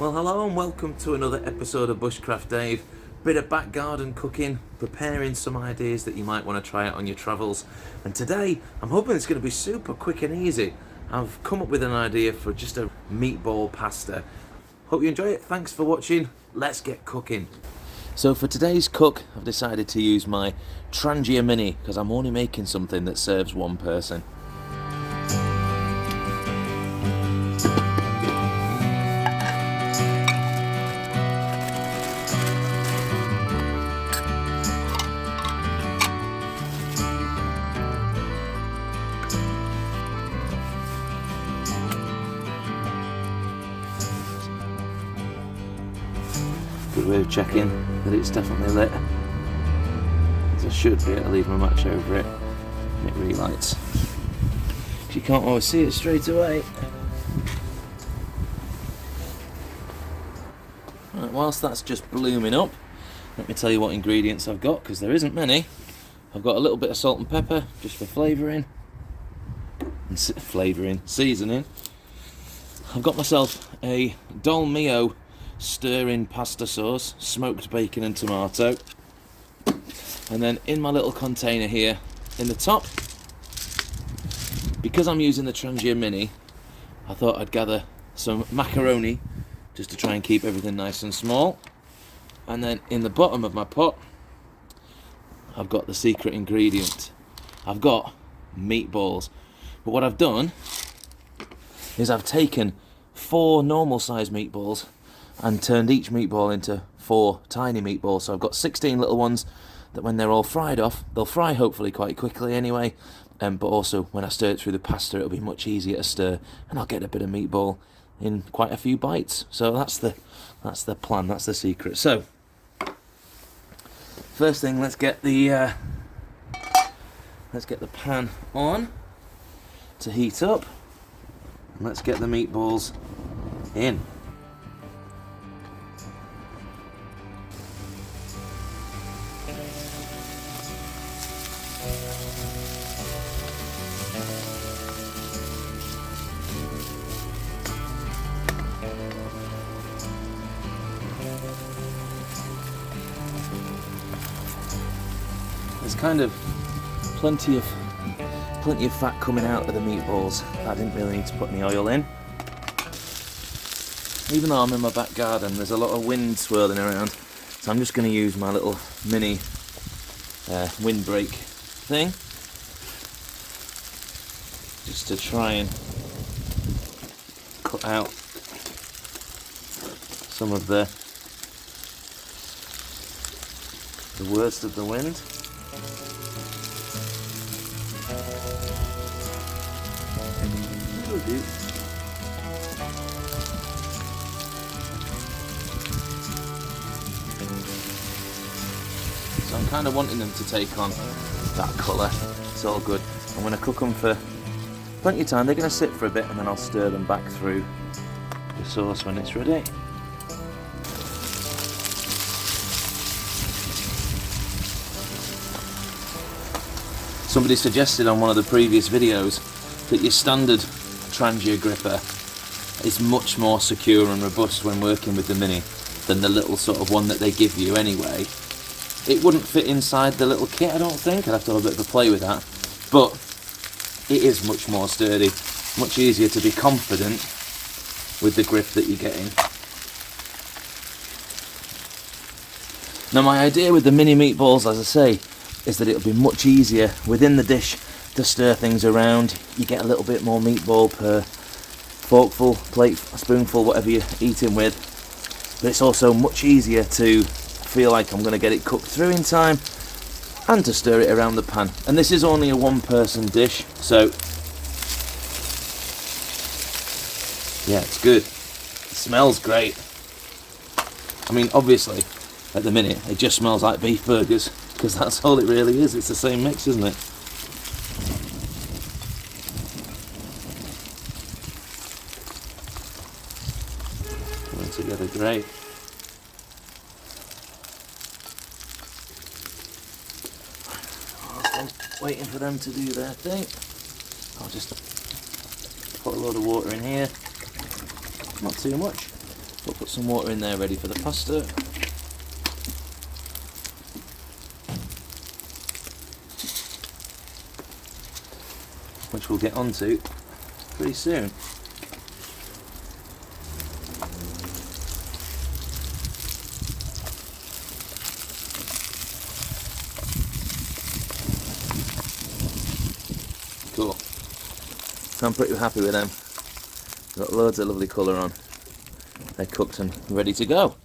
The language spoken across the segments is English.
Well, hello and welcome to another episode of Bushcraft Dave. Bit of back garden cooking, preparing some ideas that you might want to try out on your travels. And today, I'm hoping it's going to be super quick and easy. I've come up with an idea for just a meatball pasta. Hope you enjoy it. Thanks for watching. Let's get cooking. So for today's cook, I've decided to use my Trangia Mini because I'm only making something that serves one person. Good way of checking that it's definitely lit. I should be able to leave my match over it and it relights. You can't always see it straight away. Right, whilst that's just blooming up, let me tell you what ingredients I've got, because there isn't many. I've got a little bit of salt and pepper just for flavouring and seasoning. I've got myself a Dolmio stir-in pasta sauce, smoked bacon and tomato, and then in my little container here in the top, because I'm using the Trangia Mini, I thought I'd gather some macaroni just to try and keep everything nice and small. And then in the bottom of my pot I've got the secret ingredient. I've got meatballs, but what I've done is I've taken 4 normal size meatballs and turned each meatball into 4 tiny meatballs. So I've got 16 little ones that when they're all fried off, they'll fry hopefully quite quickly anyway, but also when I stir it through the pasta it'll be much easier to stir and I'll get a bit of meatball in quite a few bites. So that's the plan, that's the secret. So first thing, let's get the pan on to heat up and let's get the meatballs in. There's kind of plenty of fat coming out of the meatballs. I didn't really need to put any oil in. Even though I'm in my back garden, there's a lot of wind swirling around, so I'm just going to use my little mini windbreak thing just to try and cut out some of the worst of the wind. That'll do. So I'm kind of wanting them to take on that colour. It's all good. I'm going to cook them for plenty of time. They're going to sit for a bit and then I'll stir them back through the sauce when it's ready. Somebody suggested on one of the previous videos that your standard Trangia gripper is much more secure and robust when working with the Mini than the little sort of one that they give you anyway. It wouldn't fit inside the little kit, I don't think. I'd have to have a bit of a play with that. But it is much more sturdy, much easier to be confident with the grip that you're getting. Now my idea with the mini meatballs, as I say, is that it'll be much easier within the dish to stir things around. You get a little bit more meatball per forkful, plate, spoonful, whatever you're eating with. But it's also much easier to feel like I'm going to get it cooked through in time and to stir it around the pan. And this is only a 1-person dish, so yeah, it's good. It smells great. I mean, obviously, at the minute, it just smells like beef burgers, because that's all it really is. It's the same mix, isn't it? Coming together great. Waiting for them to do their thing. I'll just put a load of water in here. Not too much. We'll put some water in there ready for the pasta. Which we'll get onto pretty soon. Cool. So I'm pretty happy with them. Got loads of lovely colour on. They're cooked and ready to go.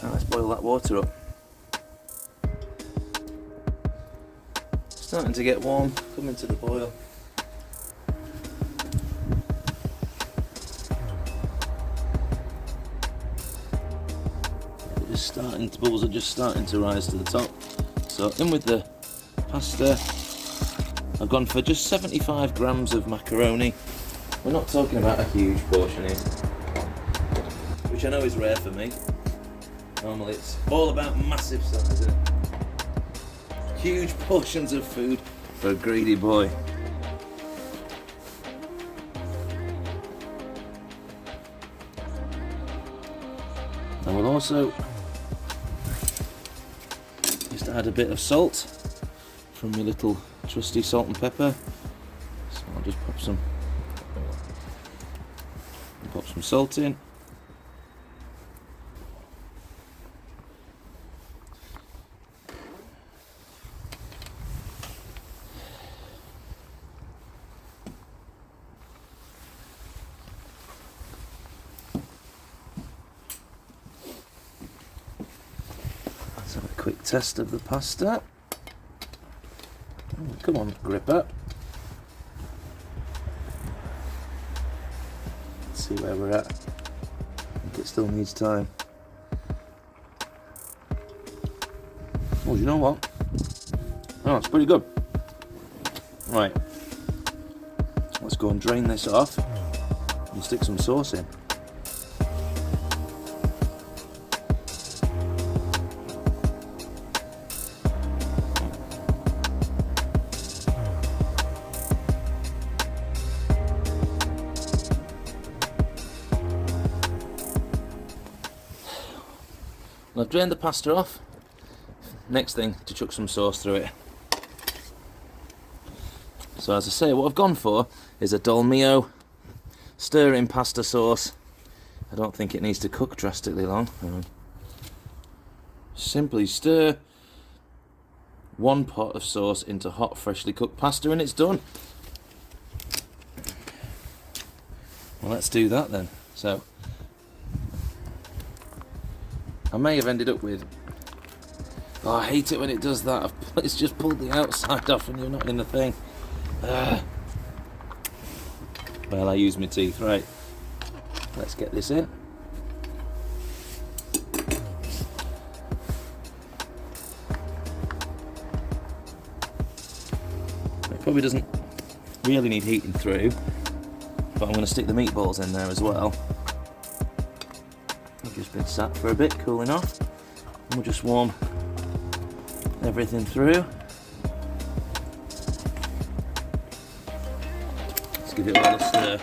Now let's boil that water up. Starting to get warm, coming to the boil. They're just starting, the bubbles are just starting to rise to the top. So in with the pasta. I've gone for just 75 grams of macaroni. We're not talking about a huge portion here, which I know is rare for me. Normally it's all about massive sizes. Huge portions of food for a greedy boy. And we'll also just add a bit of salt from my little trusty salt and pepper. So I'll just pop some salt in. Let's have a quick test of the pasta. Oh, come on, gripper. Let's see where we're at. I think it still needs time. Oh, do you know what? Oh, it's pretty good. Right. Let's go and drain this off and stick some sauce in. I've drained the pasta off. Next thing, to chuck some sauce through it. So as I say, what I've gone for is a Dolmio stir-in pasta sauce. I don't think it needs to cook drastically long. Simply stir 1 pot of sauce into hot, freshly cooked pasta and it's done. Well, let's do that then. So I may have ended up with... Oh, I hate it when it does that. It's just pulled the outside off and you're not in the thing. Well, I use my teeth. Right. Let's get this in. It probably doesn't really need heating through, but I'm going to stick the meatballs in there as well. I've just been sat for a bit, cooling off, and we'll just warm everything through. Let's give it all a stir.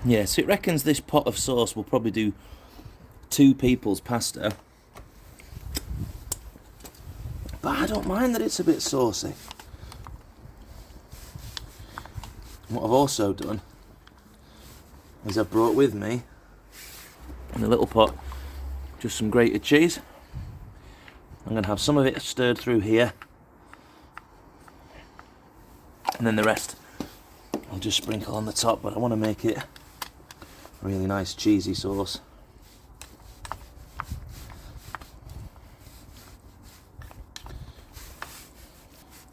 Yeah, so it reckons this pot of sauce will probably do 2 people's pasta. But I don't mind that it's a bit saucy. What I've also done is I've brought with me, in a little pot, just some grated cheese. I'm going to have some of it stirred through here. And then the rest I'll just sprinkle on the top, but I want to make it a really nice cheesy sauce.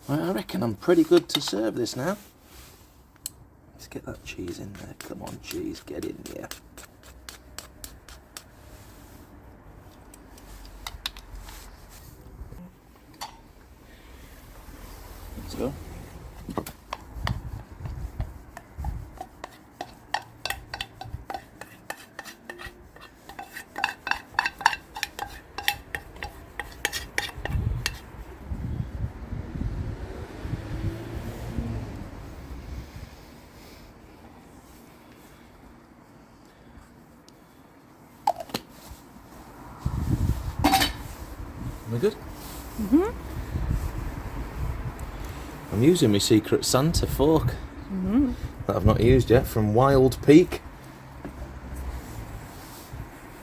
I reckon I'm pretty good to serve this now. Let's get that cheese in there. Come on, cheese, get in there. Let's go. We're good? Mm-hmm. I'm using my Secret Santa fork that I've not used yet from Wild Peak.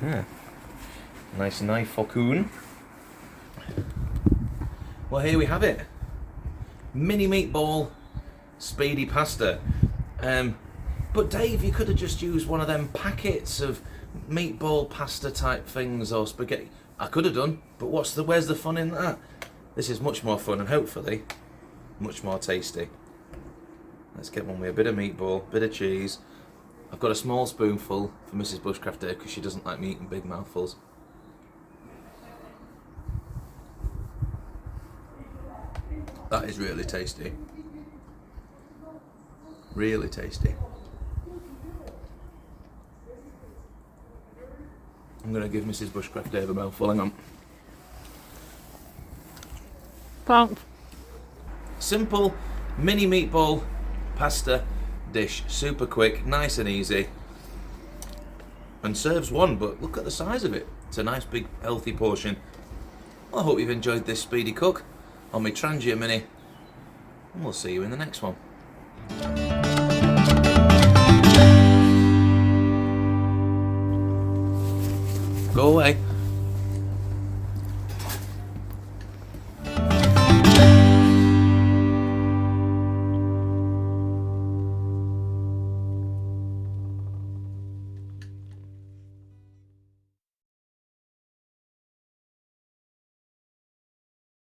Yeah. Nice knife forcoon. Well, here we have it. Mini meatball, speedy pasta. But Dave, you could have just used one of them packets of meatball pasta type things or spaghetti. I could have done, but where's the fun in that? This is much more fun and hopefully much more tasty. Let's get one with a bit of meatball, bit of cheese. I've got a small spoonful for Mrs. Bushcraft here because she doesn't like me eating big mouthfuls. That is really tasty. Really tasty. I'm going to give Mrs. Bushcraft Dave a mouthful, hang on. Thanks. Simple mini meatball pasta dish. Super quick, nice and easy. And serves one, but look at the size of it. It's a nice big healthy portion. I hope you've enjoyed this speedy cook on my Trangia Mini. And we'll see you in the next one. Go away.